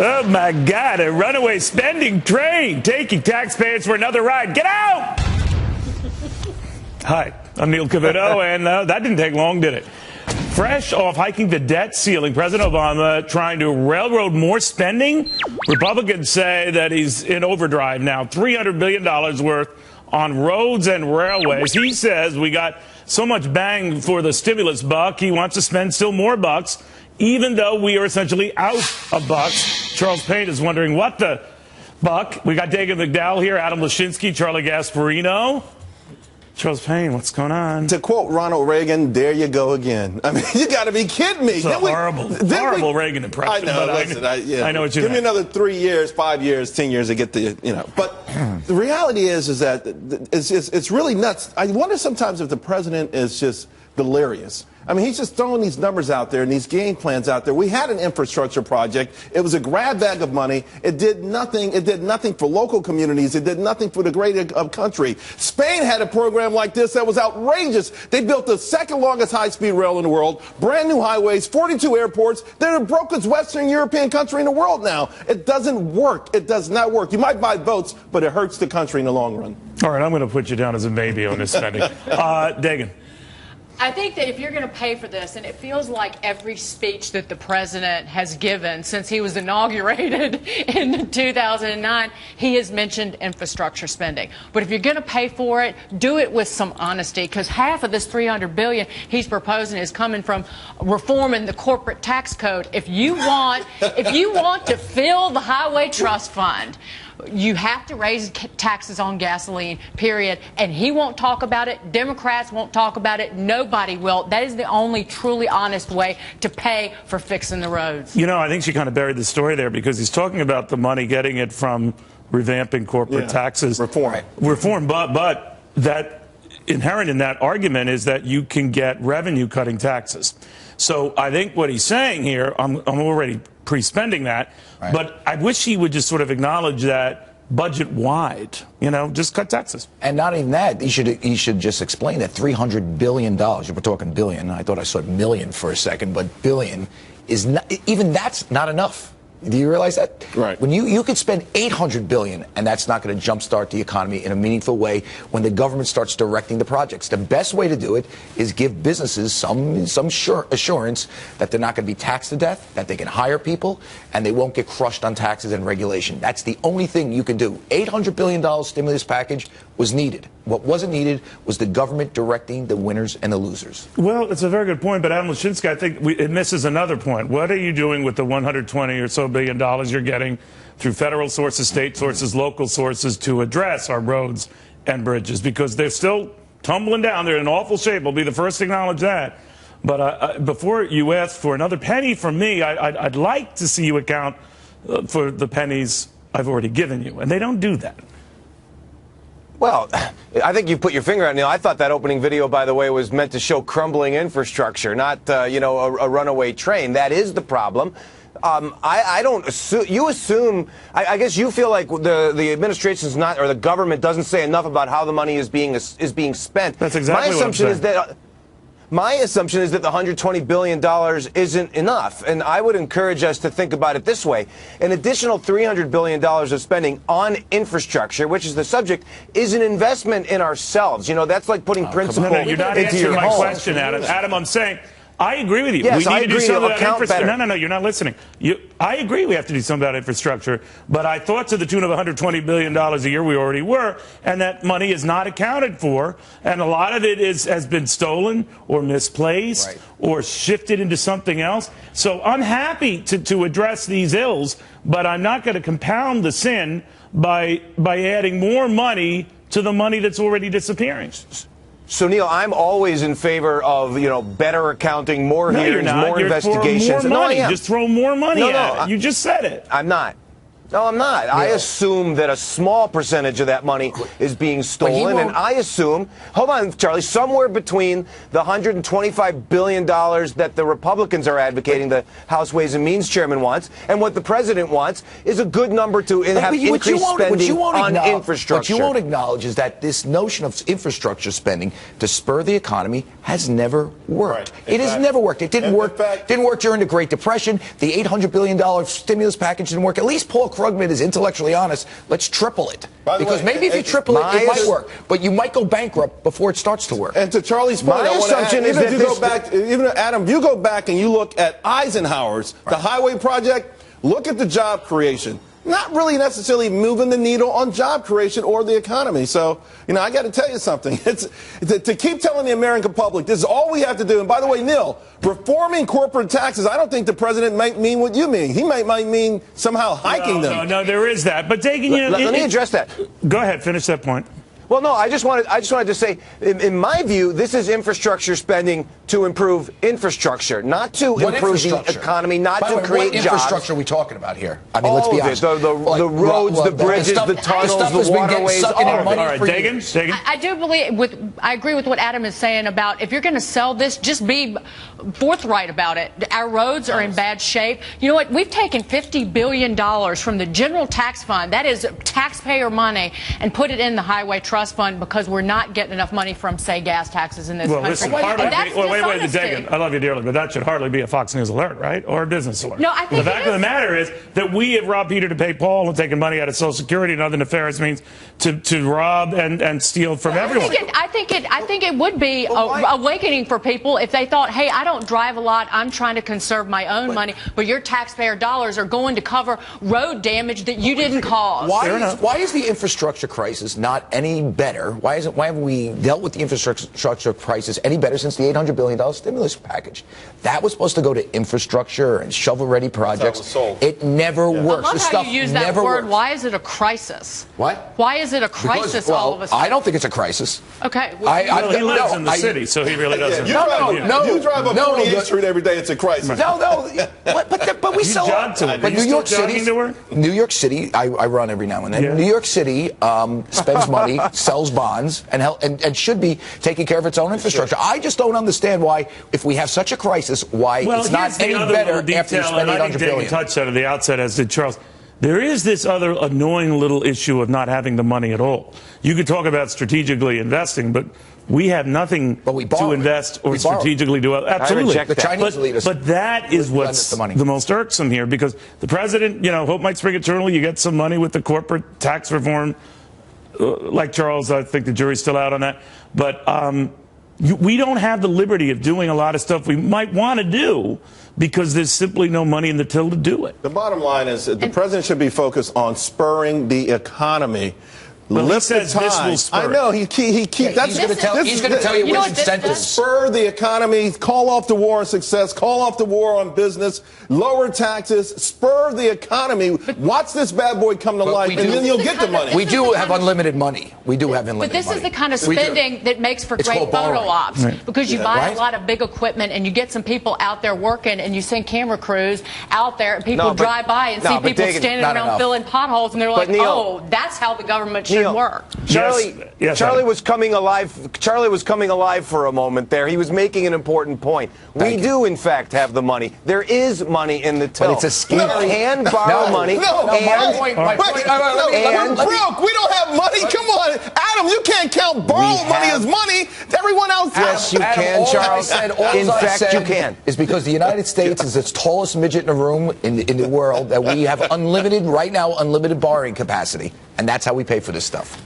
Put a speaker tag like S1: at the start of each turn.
S1: Oh, my God, a runaway spending train taking taxpayers for another ride. Get out! Hi, I'm Neil Cavuto, and that didn't take long, did it? Fresh off hiking the debt ceiling, President Obama trying to railroad more spending. Republicans say that he's in overdrive now, $300 billion worth on roads and railways. He says we got so much bang for the stimulus buck, he wants to spend still more bucks, even though we are essentially out of bucks. Charles Payne is wondering what the buck. We got Dagan McDowell here, Adam Lashinsky, Charlie Gasparino. Charles Payne, what's going on?
S2: To quote Ronald Reagan, there you go again. I mean, you got to be kidding me.
S1: It's a horrible Reagan impression.
S2: I know,
S1: but
S2: listen,
S1: I know what you
S2: Give
S1: meant.
S2: me another 3 years, 5 years, 10 years to get the, But the reality is that it's really nuts. I wonder sometimes if the president is just delirious. I mean, he's just throwing these numbers out there and these game plans out there. We had an infrastructure project. It was a grab bag of money. It did nothing. It did nothing for local communities. It did nothing for the greater country. Spain had a program like this that was outrageous. They built the second longest high-speed rail in the world, brand new highways, 42 airports. They're the brokest Western European country in the world now. It doesn't work. It does not work. You might buy votes, but it hurts the country in the long run.
S1: All right, I'm going to put you down as a maybe on this spending. Dagan.
S3: I think that if you're going to pay for this, and it feels like every speech that the president has given since he was inaugurated in 2009, he has mentioned infrastructure spending. But if you're going to pay for it, do it with some honesty, because half of this $300 billion he's proposing is coming from reforming the corporate tax code. If you want to fill the highway trust fund, you have to raise taxes on gasoline, period. And he won't talk about it. Democrats won't talk about it. Nobody will. That is the only truly honest way to pay for fixing the roads.
S1: I think she kind of buried the story there, because he's talking about the money, getting it from revamping corporate taxes. Reform. But that inherent in that argument is that you can get revenue cutting taxes. So I think what he's saying here, I'm already pre-spending that, but I wish he would just sort of acknowledge that budget-wide, just cut taxes.
S4: And not even that, he should just explain that $300 billion, we're talking billion, I thought I saw million for a second, but billion is not, even that's not enough. Do you realize that?
S2: Right.
S4: When you could spend $800 billion, and that's not going to jumpstart the economy in a meaningful way when the government starts directing the projects. The best way to do it is give businesses some assurance that they're not going to be taxed to death, that they can hire people, and they won't get crushed on taxes and regulation. That's the only thing you can do. $800 billion stimulus package was needed. What wasn't needed was the government directing the winners and the losers.
S1: Well, it's a very good point, but Adam Lashinsky, I think it misses another point. What are you doing with the $120 or so billion you're getting through federal sources, state sources, local sources to address our roads and bridges? Because they're still tumbling down. They're in awful shape. I'll be the first to acknowledge that. But before you ask for another penny from me, I'd like to see you account for the pennies I've already given you. And they don't do that.
S5: Well, I think you put your finger on it, Neil. I thought that opening video, by the way, was meant to show crumbling infrastructure, not, a runaway train. That is the problem. I don't assume, you assume, I guess you feel like the administration's not, or the government doesn't say enough about how the money is being spent.
S1: That's exactly what I'm saying.
S5: My assumption is that the $120 billion isn't enough, and I would encourage us to think about it this way. An additional $300 billion of spending on infrastructure, which is the subject, is an investment in ourselves. That's like putting principle
S1: you're not
S5: into
S1: answering
S5: your
S1: my
S5: home.
S1: question, Adam. Adam, I'm saying, I agree with you.
S5: Yes,
S1: we need
S5: I
S1: to do
S5: agree
S1: some
S5: to
S1: of that
S5: account
S1: infrastructure.
S5: better.
S1: No, you're not listening. I agree we have to do some of that infrastructure, but I thought to the tune of $120 billion a year we already were, and that money is not accounted for, and a lot of it has been stolen or misplaced or shifted into something else. So I'm happy to address these ills, but I'm not going to compound the sin by adding more money to the money that's already disappearing.
S5: So, Neil, I'm always in favor of, better accounting, more hearings, more investigations.
S1: More money. Just throw more money at it. You just said it.
S5: I'm not. No, I'm not. I assume that a small percentage of that money is being stolen, and I assume, hold on, Charlie, somewhere between the $125 billion that the Republicans are advocating, the House Ways and Means chairman wants, and what the president wants is a good number to have increased spending on infrastructure.
S4: What you won't acknowledge is that this notion of infrastructure spending to spur the economy has never worked.
S2: Right.
S4: It has never worked. It didn't work. Didn't work during the Great Depression. The $800 billion stimulus package didn't work. At least Paul Krugman is intellectually honest. Let's triple it. Because maybe if you triple it, it might work. But you might go bankrupt before it starts to work.
S2: And to Charlie's point,
S5: my assumption is that
S2: even Adam, if you go back and you look at Eisenhower's, the highway project, look at the job creation. Not really necessarily moving the needle on job creation or the economy. So, I got to tell you something. It's to keep telling the American public this is all we have to do. And by the way, Neil, reforming corporate taxes, I don't think the president might mean what you mean. He might mean somehow hiking them.
S1: No, there is that. But taking
S5: let me address that.
S1: Go ahead, finish that point.
S5: Well, no, I just wanted to say, in my view, this is infrastructure spending to improve infrastructure, not to improve the economy, not to create jobs.
S4: What infrastructure are we talking about here? I mean, let's be honest.
S5: The roads, the bridges, the tunnels, the waterways.
S1: All right, Dagan.
S3: I do believe I agree with what Adam is saying about if you're going to sell this, just be forthright about it. Our roads are in bad shape. You know what? We've taken $50 billion from the general tax fund, that is taxpayer money, and put it in the highway trust fund because we're not getting enough money from, say, gas taxes in this country.
S1: Listen, wait, Dagan, I love you dearly, but that should hardly be a Fox News alert, right? Or a business alert.
S3: No, I think
S1: the fact of the matter is that we have robbed Peter to pay Paul and taken money out of Social Security and other nefarious means to rob and steal from everyone.
S3: I think it would be awakening for people if they thought, hey, I don't drive a lot. I'm trying to conserve my own money, but your taxpayer dollars are going to cover road damage that you didn't cause.
S4: Why is the infrastructure crisis not any better? Why haven't we dealt with the infrastructure crisis any better since the $800 billion stimulus package? That was supposed to go to infrastructure and shovel-ready projects. It never works.
S3: I love how you use that word. Why is it a crisis?
S4: What?
S3: Why is it a crisis all of a sudden?
S4: I don't think it's a crisis.
S3: Okay.
S1: He lives in the city, so he really doesn't.
S2: You drive up 48th Street every day, it's a crisis.
S4: But we sell.
S1: But
S4: New York City, I run every now and then. Yeah. New York City spends money, sells bonds, and should be taking care of its own infrastructure. I just don't understand why, if we have such a crisis, why it's not any better after you spend $800 billion.
S1: Touched that at the outset, as did Charles. There is this other annoying little issue of not having the money at all. You could talk about strategically investing, but we have nothing to invest or strategically do. Absolutely.
S4: The Chinese leaders.
S1: But that is what's the most irksome here, because the president, hope might spring eternal. You get some money with the corporate tax reform. Like Charles, I think the jury's still out on that. But we don't have the liberty of doing a lot of stuff we might want to do because there's simply no money in the till to do it.
S2: The bottom line is that the president should be focused on spurring the economy.
S1: Well, he says this will spur.
S2: I know he's going to
S4: tell you which incentives.
S2: Spur the economy, call off the war on success, call off the war on business, lower taxes, spur the economy. Watch this bad boy come to life, and then you'll get the money.
S4: We do have unlimited money. We do have unlimited money.
S3: But this is the kind of spending that makes for great photo ops, because you buy a lot of big equipment and you get some people out there working and you send camera crews out there and people drive by and see people standing around filling potholes and they're like, oh, that's how the government should work.
S5: Charlie was coming alive. Charlie was coming alive for a moment there. He was making an important point. We do, in fact, have the money. There is money in the till.
S4: But it's a scheme.
S5: We can borrow money.
S2: We're broke. We don't have money. Come on, Adam. You can't count borrowed money as money. Everyone else.
S5: Yes, you can, Charles. In fact, you can.
S4: Is because the United States is its tallest midget in a room in the world, that we have unlimited borrowing capacity. And that's how we pay for this stuff.